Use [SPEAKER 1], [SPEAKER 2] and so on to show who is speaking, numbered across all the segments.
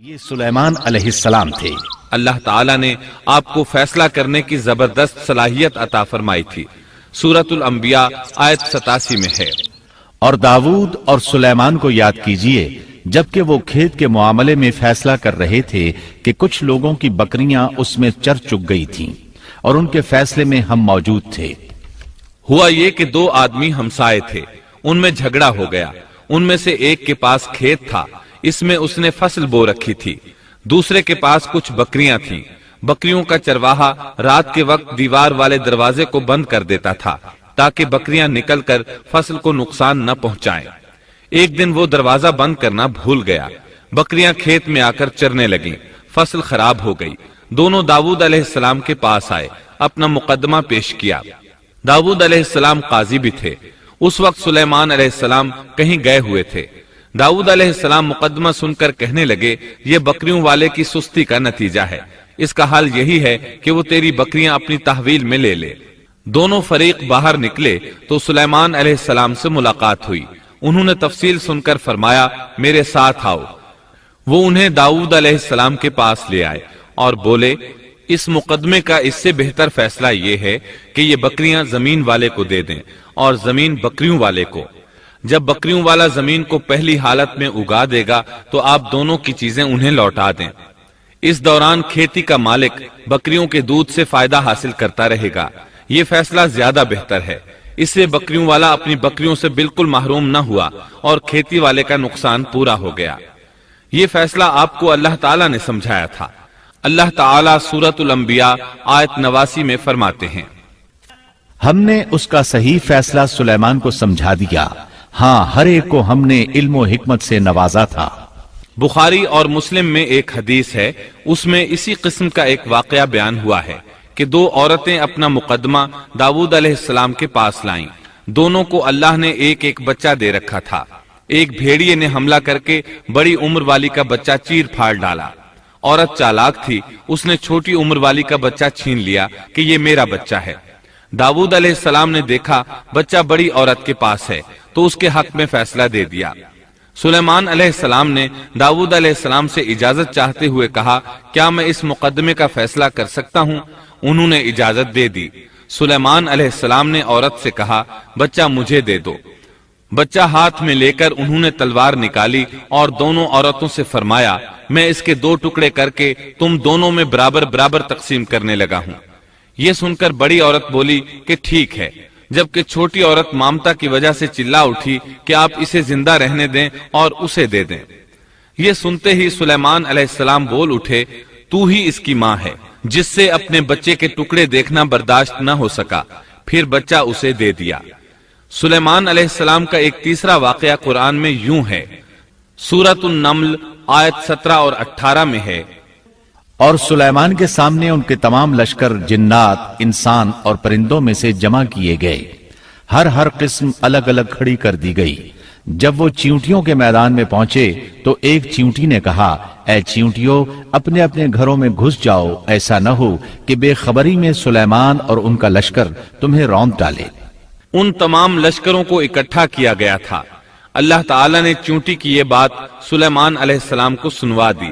[SPEAKER 1] یہ سلیمان علیہ السلام تھے۔
[SPEAKER 2] اللہ تعالیٰ نے آپ کو فیصلہ کرنے کی زبردست صلاحیت عطا فرمائی تھی۔ سورۃ الانبیاء آیت 87 میں ہے۔
[SPEAKER 1] اور داؤد اور سلیمان کو یاد کیجئے جبکہ وہ کھیت کے معاملے میں فیصلہ کر رہے تھے کہ کچھ لوگوں کی بکریاں اس میں چر چگ گئی تھیں اور ان کے فیصلے میں ہم موجود تھے۔
[SPEAKER 2] ہوا یہ کہ دو آدمی ہمسائے تھے، ان میں جھگڑا ہو گیا۔ ان میں سے ایک کے پاس کھیت تھا، اس میں اس نے فصل بو رکھی تھی، دوسرے کے پاس کچھ بکریاں تھیں۔ بکریوں کا چرواہا رات کے وقت دیوار والے دروازے کو بند کر دیتا تھا تاکہ بکریاں نکل کر فصل کو نقصان نہ پہنچائیں۔ ایک دن وہ دروازہ بند کرنا بھول گیا، بکریاں کھیت میں آ کر چرنے لگیں، فصل خراب ہو گئی۔ دونوں داؤد علیہ السلام کے پاس آئے، اپنا مقدمہ پیش کیا۔ داؤد علیہ السلام قاضی بھی تھے۔ اس وقت سلیمان علیہ السلام کہیں گئے ہوئے تھے۔ داؤد علیہ السلام مقدمہ سن کر کہنے لگے، یہ بکریوں والے کی سستی کا نتیجہ ہے، اس کا حل یہی ہے کہ وہ تیری بکریاں اپنی تحویل میں لے لے۔ دونوں فریق باہر نکلے تو سلیمان علیہ السلام سے ملاقات ہوئی۔ انہوں نے تفصیل سن کر فرمایا، میرے ساتھ آؤ۔ وہ انہیں داؤد علیہ السلام کے پاس لے آئے اور بولے، اس مقدمے کا اس سے بہتر فیصلہ یہ ہے کہ یہ بکریاں زمین والے کو دے دیں اور زمین بکریوں والے کو۔ جب بکریوں والا زمین کو پہلی حالت میں اگا دے گا تو آپ دونوں کی چیزیں انہیں لوٹا دیں۔ اس دوران کھیتی کا مالک بکریوں کے دودھ سے فائدہ حاصل کرتا رہے گا۔ یہ فیصلہ زیادہ بہتر ہے۔ اس سے بکریوں والا اپنی بکریوں سے بالکل محروم نہ ہوا اور کھیتی والے کا نقصان پورا ہو گیا۔ یہ فیصلہ آپ کو اللہ تعالیٰ نے سمجھایا تھا۔ اللہ تعالیٰ سورۃ الانبیاء آیت 89 میں فرماتے ہیں،
[SPEAKER 1] ہم نے اس کا صحیح فیصلہ سلیمان کو سمجھا دیا، ہاں ہر ایک کو ہم نے علم و حکمت سے نوازا تھا۔
[SPEAKER 2] بخاری اور مسلم میں ایک حدیث ہے، اس میں اسی قسم کا ایک واقعہ بیان ہوا ہے کہ دو عورتیں اپنا مقدمہ داؤد علیہ السلام کے پاس لائیں۔ دونوں کو اللہ نے ایک ایک بچہ دے رکھا تھا۔ ایک بھیڑیے نے حملہ کر کے بڑی عمر والی کا بچہ چیر پھاڑ ڈالا۔ عورت چالاک تھی، اس نے چھوٹی عمر والی کا بچہ چھین لیا کہ یہ میرا بچہ ہے۔ داؤد علیہ السلام نے دیکھا بچہ بڑی عورت کے پاس ہے تو اس کے حق میں فیصلہ دے دیا۔ سلیمان علیہ السلام نے داؤد علیہ السلام سے اجازت چاہتے ہوئے کہا، کیا میں اس مقدمے کا فیصلہ کر سکتا ہوں؟ انہوں نے اجازت دے دی۔ سلیمان علیہ السلام نے عورت سے کہا، بچہ مجھے دے دو۔ بچہ ہاتھ میں لے کر انہوں نے تلوار نکالی اور دونوں عورتوں سے فرمایا، میں اس کے 2 ٹکڑے کر کے تم دونوں میں برابر برابر تقسیم کرنے لگا ہوں۔ یہ سن کر بڑی عورت بولی کہ ٹھیک ہے، جبکہ چھوٹی عورت مامتا کی وجہ سے چلا اٹھی کہ آپ اسے زندہ رہنے دیں اور اسے دے دیں۔ یہ سنتے ہی سلیمان علیہ السلام بول اٹھے، تو ہی اس کی ماں ہے، جس سے اپنے بچے کے ٹکڑے دیکھنا برداشت نہ ہو سکا، پھر بچہ اسے دے دیا۔ سلیمان علیہ السلام کا ایک تیسرا واقعہ قرآن میں یوں ہے، سورۃ النمل آیت 17 اور 18 میں ہے،
[SPEAKER 1] اور سلیمان کے سامنے ان کے تمام لشکر جنات، انسان اور پرندوں میں سے جمع کیے گئے، ہر قسم الگ الگ کھڑی کر دی گئی۔ جب وہ چیونٹیوں کے میدان میں پہنچے تو ایک چیونٹی نے کہا، اے چیونٹیوں، اپنے اپنے گھروں میں گھس جاؤ، ایسا نہ ہو کہ بے خبری میں سلیمان اور ان کا لشکر تمہیں روند ڈالے۔
[SPEAKER 2] ان تمام لشکروں کو اکٹھا کیا گیا تھا۔ اللہ تعالیٰ نے چیونٹی کی یہ بات سلیمان علیہ السلام کو سنوا دی۔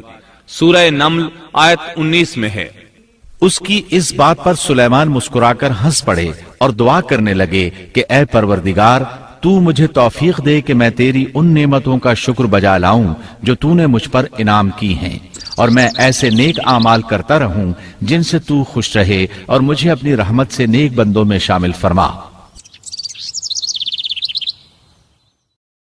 [SPEAKER 2] سورہ نمل آیت 19 میں ہے،
[SPEAKER 1] اس کی اس بات پر سلیمان مسکرا کر ہنس پڑے اور دعا کرنے لگے کہ اے پروردگار، تو مجھے توفیق دے کہ میں تیری ان نعمتوں کا شکر بجا لاؤں جو تو نے مجھ پر انعام کی ہیں، اور میں ایسے نیک اعمال کرتا رہوں جن سے تو خوش رہے، اور مجھے اپنی رحمت سے نیک بندوں میں شامل فرما۔